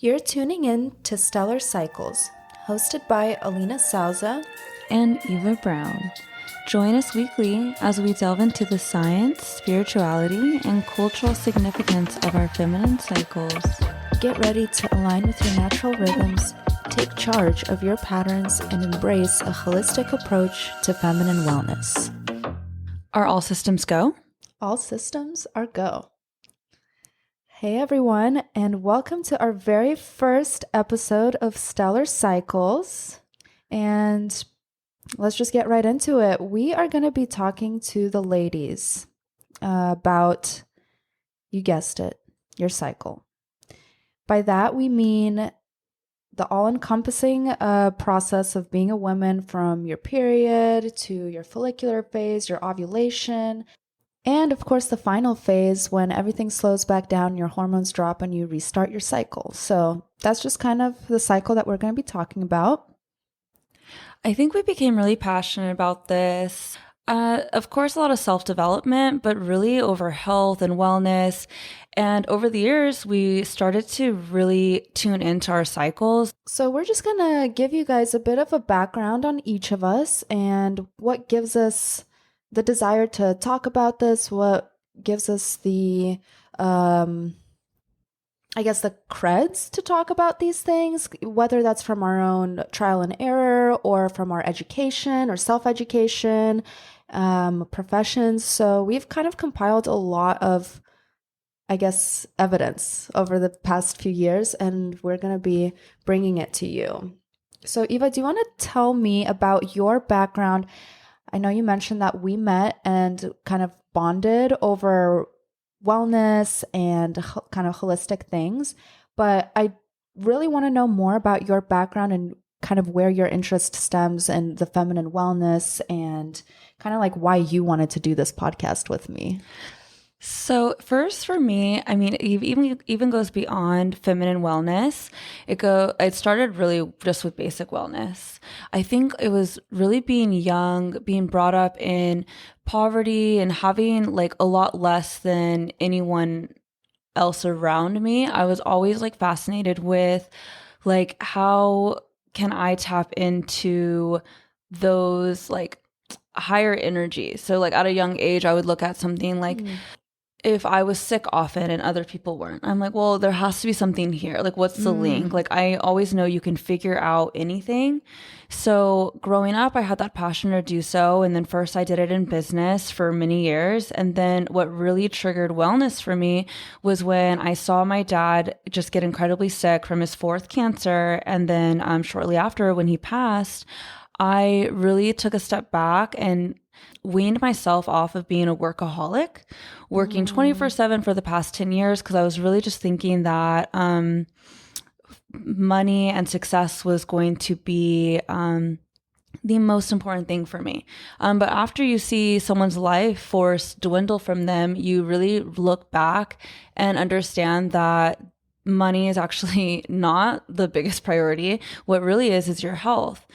You're tuning in to Stellar Cycles, hosted by Alina Souza and Eva Brown. Join us weekly as we delve into the science, spirituality, and cultural significance of our feminine cycles. Get ready to align with your natural rhythms, take charge of your patterns, and embrace a holistic approach to feminine wellness. Are all systems go? All systems are go. Hey everyone, and welcome to our very first episode of Stellar Cycles. And let's just get right into it. We are going to be talking to the ladies about, you guessed it, your cycle. By that, we mean the all-encompassing process of being a woman, from your period to your follicular phase, your ovulation, and of course the final phase when everything slows back down, your hormones drop, and you restart your cycle. So that's just kind of the cycle that we're going to be talking about. I think we became really passionate about this. Of course, a lot of self-development, but really over health and wellness. And over the years, we started to really tune into our cycles. So we're just going to give you guys a bit of a background on each of us and what gives us the desire to talk about this, what gives us the, the creds to talk about these things, whether that's from our own trial and error or from our education or self-education, professions. So we've kind of compiled a lot of, evidence over the past few years, and we're going to be bringing it to you. So Eva, do you want to tell me about your background? I know you mentioned that we met and kind of bonded over wellness and kind of holistic things, but I really want to know more about your background and kind of where your interest stems in the feminine wellness and kind of like why you wanted to do this podcast with me. So first for me, it even goes beyond feminine wellness. It started really just with basic wellness. I think it was really being young, being brought up in poverty and having like a lot less than anyone else around me. I was always like fascinated with like, how can I tap into those like higher energies? So like at a young age, I would look at something like, if I was sick often and other people weren't, I'm like, well, there has to be something here. Like, what's the link? Like, I always know you can figure out anything. So growing up, I had that passion to do so. And then first I did it in business for many years. And then what really triggered wellness for me was when I saw my dad just get incredibly sick from his fourth cancer. And then shortly after, when he passed, I really took a step back and weaned myself off of being a workaholic, working 24/7 for the past 10 years, because I was really just thinking that money and success was going to be the most important thing for me. But after you see someone's life force dwindle from them, you really look back and understand that money is actually not the biggest priority. What really is your health.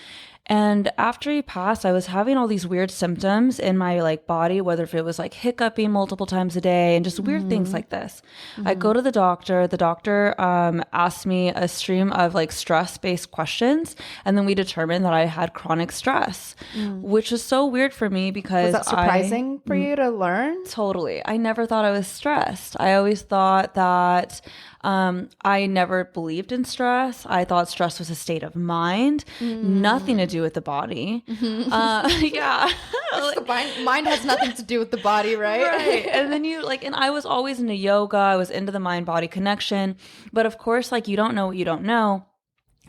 And after he passed, I was having all these weird symptoms in my like body, whether if it was like hiccuping multiple times a day and just weird things like this. I go to the doctor. The doctor asked me a stream of like stress-based questions. And then we determined that I had chronic stress, which was so weird for me because was that surprising for you to learn? Totally. I never thought I was stressed. I always thought that I never believed in stress. I thought stress was a state of mind, nothing to do with the body. Yeah. The mind has nothing to do with the body, right? Right. And then and I was always into yoga. I was into the mind-body connection. But of course, like, you don't know what you don't know.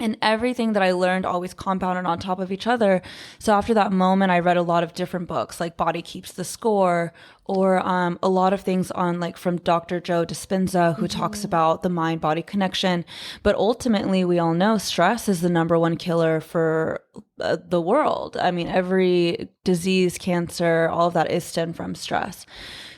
And everything that I learned always compounded on top of each other. So after that moment, I read a lot of different books, like Body Keeps the Score, or a lot of things on like from Dr. Joe Dispenza, who talks about the mind-body connection. But ultimately, we all know stress is the number one killer for the world. I mean, every disease, cancer, all of that is stemmed from stress.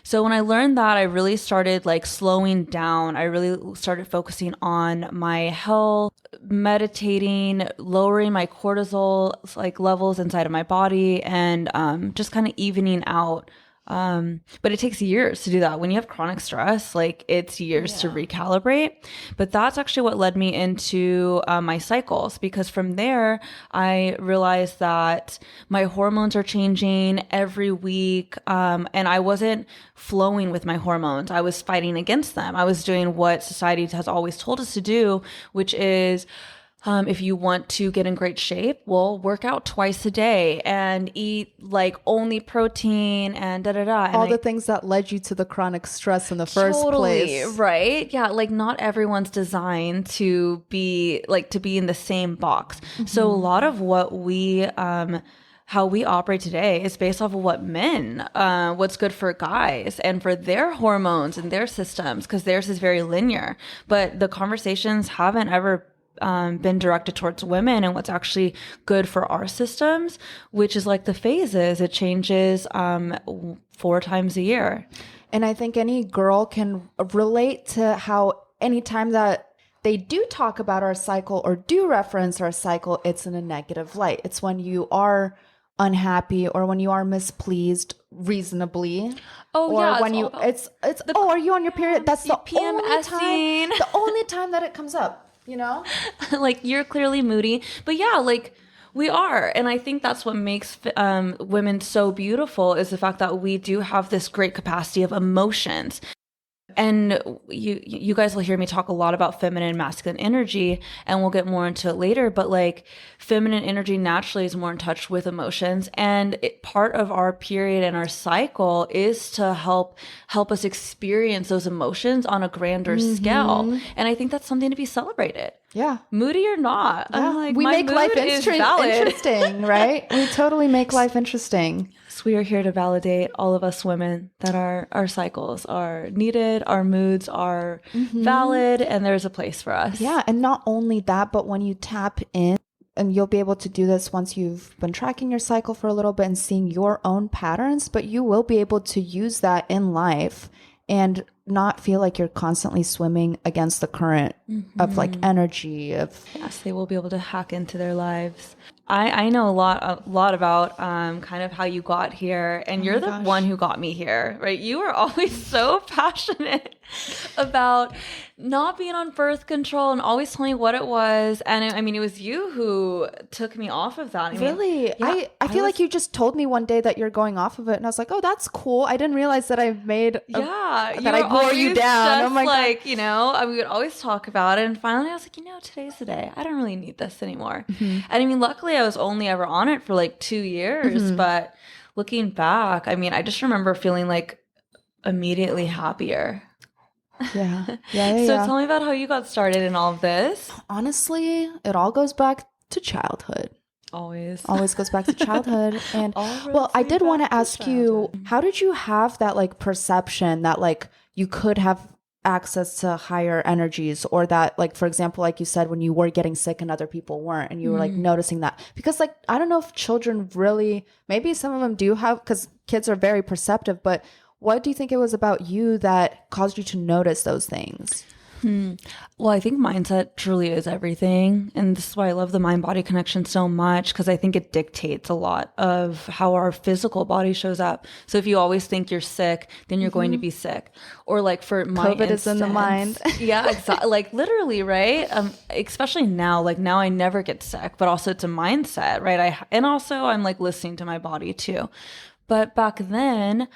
So when I learned that, I really started like slowing down. I really started focusing on my health, meditating, lowering my cortisol like levels inside of my body, and just kind of evening out But it takes years to do that. When you have chronic stress, like it's years to recalibrate. But that's actually what led me into my cycles, because from there, I realized that my hormones are changing every week. And I wasn't flowing with my hormones. I was fighting against them. I was doing what society has always told us to do, which is, if you want to get in great shape, well, work out twice a day and eat like only protein and da da da. All the things that led you to the chronic stress in the first place. Right? Yeah. Like not everyone's designed to be in the same box. So a lot of what we, how we operate today is based off of what men, what's good for guys and for their hormones and their systems, because theirs is very linear. But the conversations haven't ever been directed towards women and what's actually good for our systems, which is like the phases. It changes 4 times a year. And I think any girl can relate to how anytime that they do talk about our cycle or do reference our cycle, it's in a negative light. It's when you are unhappy or when you are mispleased reasonably. Oh, or yeah. When are you on your period? That's the only time that it comes up. You know, like you're clearly moody, but yeah, like we are. And I think that's what makes women so beautiful, is the fact that we do have this great capacity of emotions. And you guys will hear me talk a lot about feminine and masculine energy, and we'll get more into it later. But like feminine energy naturally is more in touch with emotions, and part of our period and our cycle is to help us experience those emotions on a grander scale. And I think that's something to be celebrated. Yeah. Moody or not. Yeah. Like, we make life valid. interesting, right? We totally make life interesting. So we are here to validate all of us women that our cycles are needed, our moods are valid, and there's a place for us. Yeah. And not only that, but when you tap in, and you'll be able to do this once you've been tracking your cycle for a little bit and seeing your own patterns, but you will be able to use that in life and not feel like you're constantly swimming against the current of like energy of. Yes, they will be able to hack into their lives. I know a lot about kind of how you got here, and you're the one who got me here, right? You were always so passionate about not being on birth control and always telling me what it was. And I mean, it was you who took me off of that. Really? Yeah, I feel like you just told me one day that you're going off of it, and I was like, oh, that's cool. I didn't realize that I made that I wore you down. Oh my God. You know, we would always talk about it, and finally I was like, today's the day. I don't really need this anymore. And I mean, luckily I was only ever on it for like 2 years, but looking back, I mean, I just remember feeling like immediately happier. Yeah. So tell me about how you got started in all of this. Honestly, it all goes back to childhood. Always goes back to childhood. And well, I did want to ask you, how did you have that like perception that like you could have access to higher energies, or that like, for example, like you said, when you were getting sick and other people weren't, and you were like noticing that? Because like, I don't know if children really, maybe some of them do have, because kids are very perceptive, but what do you think it was about you that caused you to notice those things? Well, I think mindset truly is everything. And this is why I love the mind-body connection so much, because I think it dictates a lot of how our physical body shows up. So if you always think you're sick, then you're going to be sick. Or like for my COVID is in the mind. Yeah, exactly. Like literally, right? Especially now, like now I never get sick, but also it's a mindset, right? And also I'm like listening to my body too. But back then,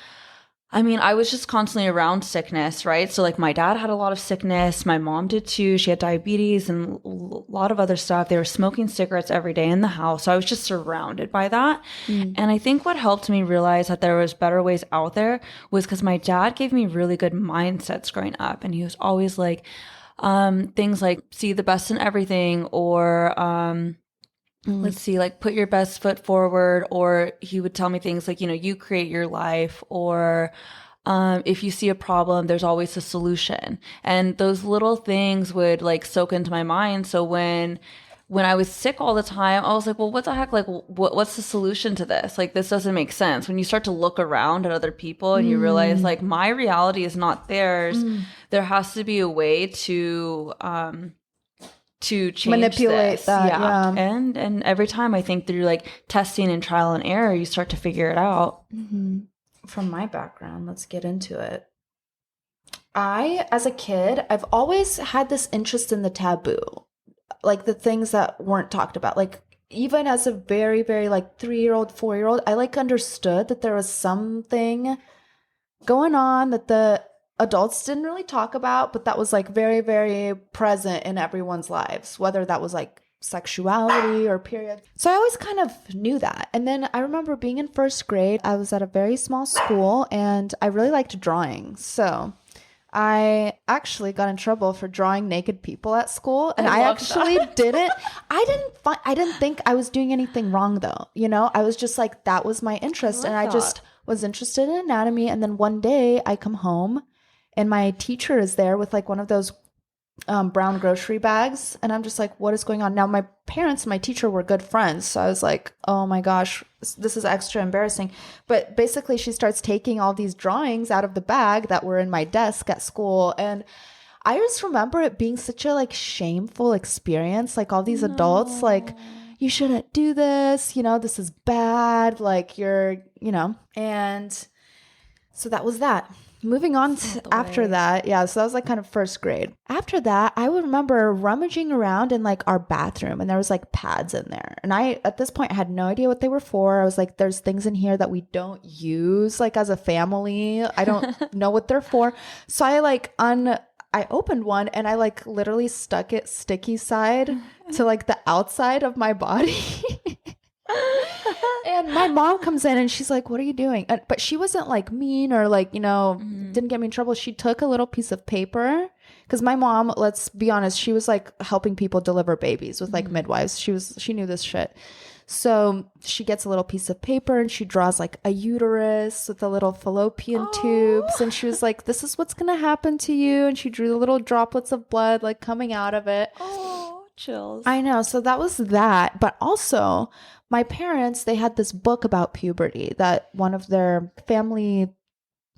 I mean, I was just constantly around sickness, right? So like my dad had a lot of sickness. My mom did too. She had diabetes and a lot of other stuff. They were smoking cigarettes every day in the house. So I was just surrounded by that. And I think what helped me realize that there was better ways out there was because my dad gave me really good mindsets growing up. And he was always like, things like see the best in everything, or, let's see, like put your best foot forward. Or he would tell me things like, you create your life, or if you see a problem, there's always a solution. And those little things would like soak into my mind. So when I was sick all the time, I was like, well, what the heck? Like, what's the solution to this? Like, this doesn't make sense. When you start to look around at other people and you realize like my reality is not theirs, there has to be a way to change manipulate this. that. Yeah. And every time I think through like testing and trial and error, you start to figure it out. from my background, let's get into it. As a kid, I've always had this interest in the taboo, like the things that weren't talked about. Like, even as a very, very like 3-year-old, 4-year-old, I like understood that there was something going on that the adults didn't really talk about, but that was like very, very present in everyone's lives, whether that was like sexuality or period. So I always kind of knew that. And then I remember being in first grade, I was at a very small school and I really liked drawing. So I actually got in trouble for drawing naked people at school, and I actually didn't. I didn't think I was doing anything wrong though. You know, I was just like, that was my interest, and I just was interested in anatomy. And then one day I come home, and my teacher is there with like one of those brown grocery bags, and I'm just like, what is going on? Now my parents and my teacher were good friends, so I was like, oh my gosh, this is extra embarrassing. But basically she starts taking all these drawings out of the bag that were in my desk at school, and I just remember it being such a like shameful experience, like all these adults like, you shouldn't do this, you know, this is bad, like you're, you know. And so that was that. Moving on to after that, yeah, so that was like kind of first grade. After that, I would remember rummaging around in like our bathroom, and there was like pads in there. And I, at this point, had no idea what they were for. I was like, there's things in here that we don't use like as a family. I don't know what they're for. So I opened one and I like literally stuck it sticky side to like the outside of my body. And my mom comes in and she's like, what are you doing? But she wasn't like mean or like, you know, didn't get me in trouble. She took a little piece of paper, because my mom, let's be honest, she was like helping people deliver babies with like midwives. She knew this shit. So she gets a little piece of paper and she draws like a uterus with the little fallopian tubes. And she was like, this is what's going to happen to you. And she drew the little droplets of blood like coming out of it. Oh, chills. I know. So that was that. But also my parents, they had this book about puberty that one of their family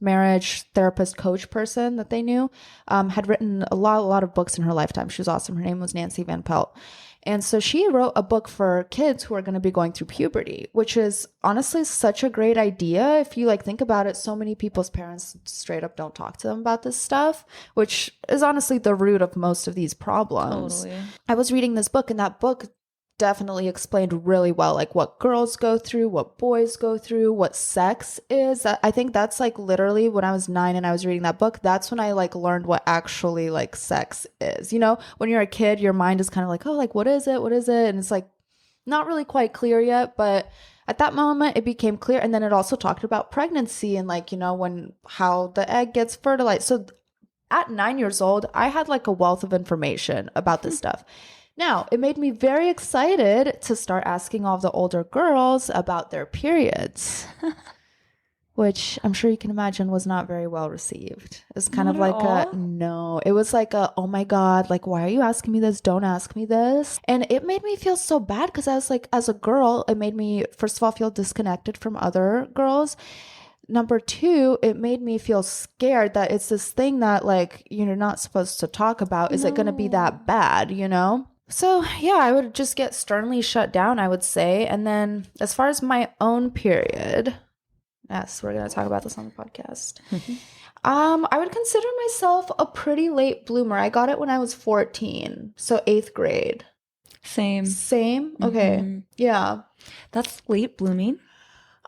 marriage therapist coach person that they knew had written a lot of books in her lifetime. She was awesome. Her name was Nancy Van Pelt. And so she wrote a book for kids who are going to be going through puberty, which is honestly such a great idea. If you like think about it, so many people's parents straight up don't talk to them about this stuff, which is honestly the root of most of these problems. Totally. I was reading this book, and that book definitely explained really well like what girls go through, what boys go through, what sex is. I think that's like literally when I was 9 and I was reading that book, that's when I like learned what actually like sex is. You know, when you're a kid, your mind is kind of like, oh, like what is it, and it's like not really quite clear yet, but at that moment it became clear. And then it also talked about pregnancy and like, you know, how the egg gets fertilized. So at 9 years old, I had like a wealth of information about this stuff. Now, it made me very excited to start asking all the older girls about their periods, which I'm sure you can imagine was not very well received. It was kind of like it was like oh my God, like, why are you asking me this? Don't ask me this. And it made me feel so bad because I was like, as a girl, it made me, first of all, feel disconnected from other girls. Number 2, it made me feel scared that it's this thing that like you're not supposed to talk about. Is it going to be that bad, you know? So yeah, I would just get sternly shut down, I would say. And then as far as my own period, yes, we're going to talk about this on the podcast. I would consider myself a pretty late bloomer. I got it when I was 14, so 8th grade. Same. Okay. Yeah. That's late blooming.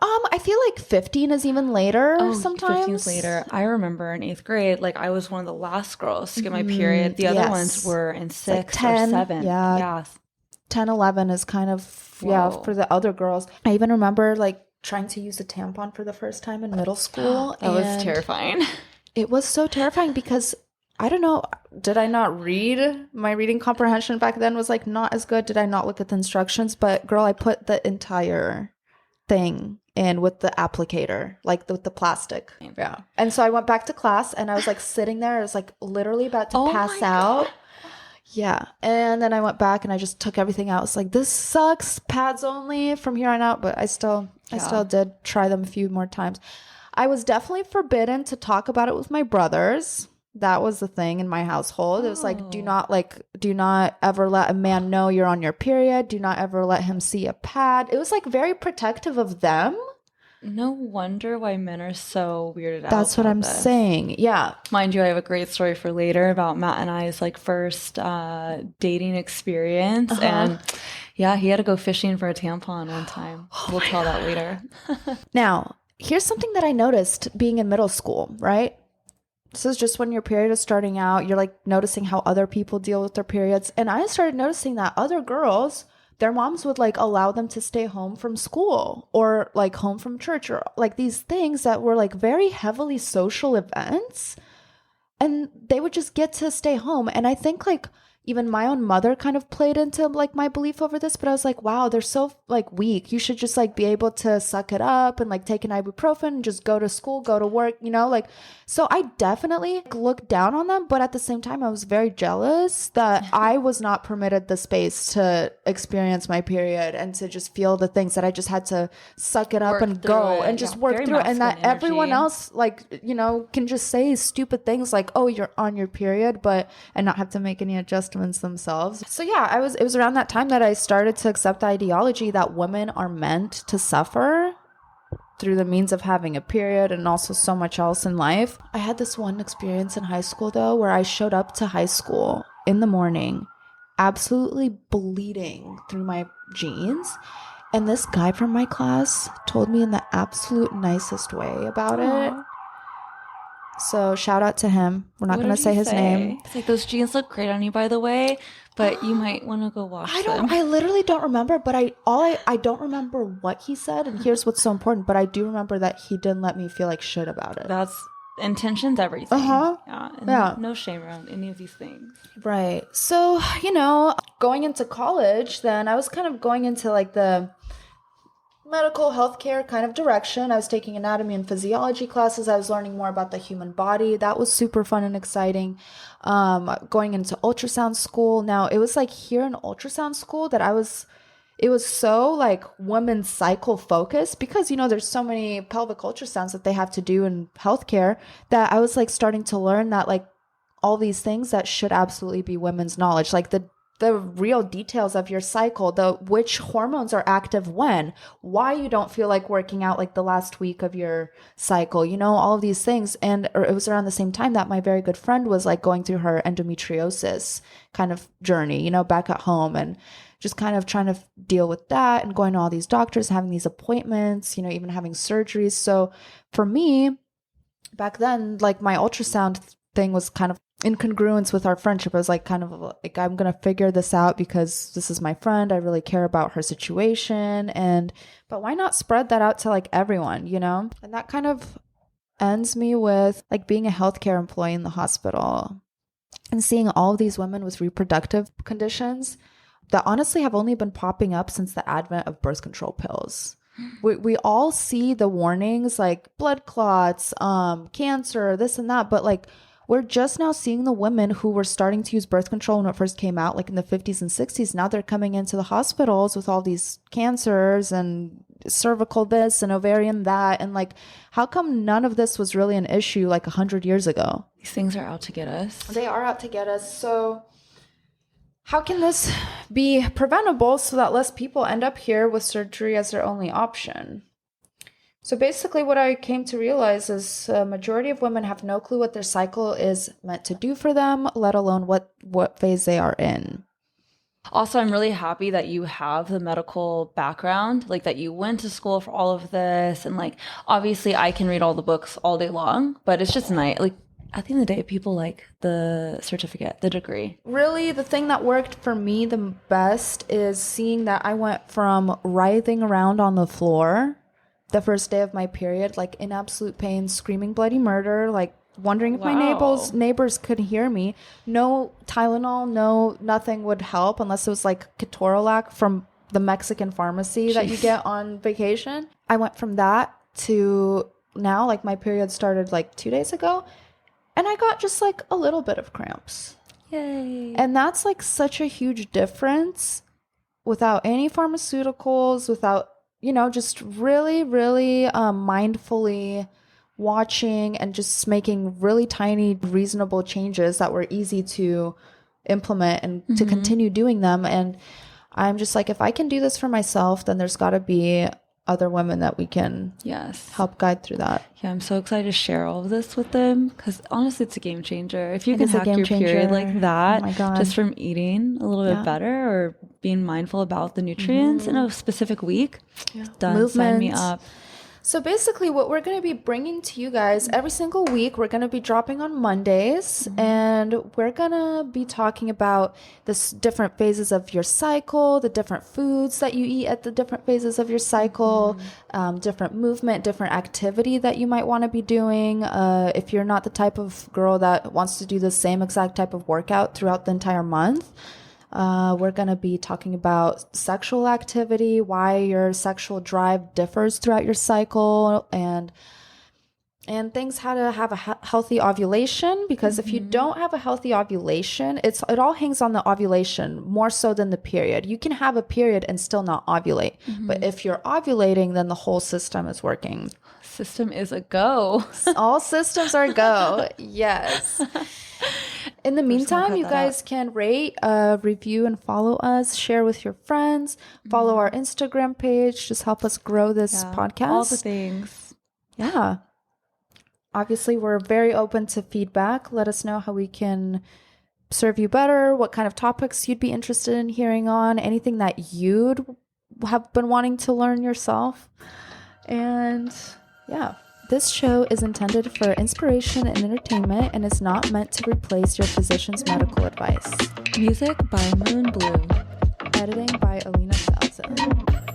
I feel like 15 is even later sometimes. 15 is later. I remember in 8th grade, like I was one of the last girls to get my period. The other ones were in 6th like 10, or 7th. Yeah. 10, 11 is kind of, for the other girls. I even remember like trying to use a tampon for the first time in middle school. That was terrifying. It was so terrifying because I don't know, did I not read? My reading comprehension back then was like not as good. Did I not look at the instructions? But girl, I put the entire thing in with the applicator, like with the plastic. Yeah. And so I went back to class and I was like sitting there. I was like literally about to pass out. God. Yeah. And then I went back and I just took everything out. It's like, this sucks. Pads only from here on out. But I still did try them a few more times. I was definitely forbidden to talk about it with my brothers. That was the thing in my household. It was like, do not ever let a man know you're on your period. Do not ever let him see a pad. It was like very protective of them. No wonder why men are so weirded out That's what about I'm this. saying. Yeah. Mind you, I have a great story for later about Matt and I's like first dating experience. Uh-huh. And yeah, he had to go fishing for a tampon one time. Oh We'll my tell that God. later. Now, here's something that I noticed being in middle school, right? This is just when your period is starting out. You're like noticing how other people deal with their periods. And I started noticing that other girls, their moms would like allow them to stay home from school or like home from church or like these things that were like very heavily social events. And they would just get to stay home. And I think like even my own mother kind of played into like my belief over this, but I was like, wow, they're so like weak. You should just like be able to suck it up and like take an ibuprofen and just go to school, go to work, you know, like, so I definitely looked down on them, but at the same time, I was very jealous that I was not permitted the space to experience my period and to just feel the things that I just had to suck it up Work and through go it. and just Yeah, work very through it. And that masculine everyone energy. else, like, you know, can just say stupid things like, oh, you're on your period, but and not have to make any adjustments themselves. So yeah, it was around that time that I started to accept the ideology that women are meant to suffer through the means of having a period and also so much else in life. I had this one experience in high school though, where I showed up to high school in the morning, absolutely bleeding through my jeans. And this guy from my class told me in the absolute nicest way about it. Aw. So shout out to him. We're not What going to did say he his name. It's like, those jeans look great on you, by the way, but you might want to go wash them. I literally don't remember, but I don't remember what he said, and here's what's so important, but I do remember that he didn't let me feel like shit about it. That's intention's everything. Uh-huh. Yeah. And Yeah. no shame around any of these things. Right. So, you know, going into college, then I was kind of going into like the medical healthcare kind of direction. I was taking anatomy and physiology classes. I was learning more about the human body. That was super fun and exciting. Going into ultrasound school. Now, it was like here in ultrasound school that it was so like women's cycle focused because, you know, there's so many pelvic ultrasounds that they have to do in healthcare that I was like starting to learn that like all these things that should absolutely be women's knowledge, like the real details of your cycle, the which hormones are active when, why you don't feel like working out like the last week of your cycle, you know, all of these things. And it was around the same time that my very good friend was like going through her endometriosis kind of journey, you know, back at home and just kind of trying to deal with that and going to all these doctors, having these appointments, you know, even having surgeries. So for me, back then, like my ultrasound thing was kind of in congruence with our friendship. I was like, kind of like, I'm going to figure this out because this is my friend. I really care about her situation. But why not spread that out to like everyone, you know? And that kind of ends me with like being a healthcare employee in the hospital and seeing all of these women with reproductive conditions that honestly have only been popping up since the advent of birth control pills. We all see the warnings like blood clots, cancer, this and that, but like we're just now seeing the women who were starting to use birth control when it first came out, like in the 50s and 60s. Now they're coming into the hospitals with all these cancers and cervical this and ovarian that. And like, how come none of this was really an issue like 100 years ago? These things are out to get us. They are out to get us. So how can this be preventable so that less people end up here with surgery as their only option? So basically what I came to realize is a majority of women have no clue what their cycle is meant to do for them, let alone what phase they are in. Also, I'm really happy that you have the medical background, like that you went to school for all of this. And like, obviously I can read all the books all day long, but it's just nice. Like at the end of the day, people like the certificate, the degree. Really, the thing that worked for me the best is seeing that I went from writhing around on the floor the first day of my period, like in absolute pain, screaming bloody murder, like wondering if my neighbors could hear me. No Tylenol, no nothing would help unless it was like ketorolac from the Mexican pharmacy that you get on vacation. I went from that to now, like my period started like 2 days ago, and I got just like a little bit of cramps. Yay. And that's like such a huge difference without any pharmaceuticals, without, you know, just really, really mindfully watching and just making really tiny, reasonable changes that were easy to implement and to continue doing them. And I'm just like, if I can do this for myself, then there's got to be other women that we can Yes. help guide through that. Yeah, I'm so excited to share all of this with them because honestly, it's a game changer. If you It can is a hack game your period changer. like that, Oh my God. just from eating a little bit better or being mindful about the nutrients in a specific week, done. Sign me up. So basically what we're going to be bringing to you guys every single week, we're going to be dropping on Mondays, and we're going to be talking about the different phases of your cycle, the different foods that you eat at the different phases of your cycle, different movement, different activity that you might want to be doing. If you're not the type of girl that wants to do the same exact type of workout throughout the entire month, we're going to be talking about sexual activity, why your sexual drive differs throughout your cycle, and things how to have a healthy ovulation, because if you don't have a healthy ovulation, it all hangs on the ovulation more so than the period. You can have a period and still not ovulate, but if you're ovulating, then the whole system is working. System is a go. All systems are go. Yes. In the meantime, you guys can rate, review, and follow us. Share with your friends. Follow our Instagram page. Just help us grow this podcast. All the things. Yeah. Obviously, we're very open to feedback. Let us know how we can serve you better, what kind of topics you'd be interested in hearing on, anything that you'd have been wanting to learn yourself. And yeah. This show is intended for inspiration and entertainment and is not meant to replace your physician's medical advice. Music by Moon Blue. Editing by Alina Salza.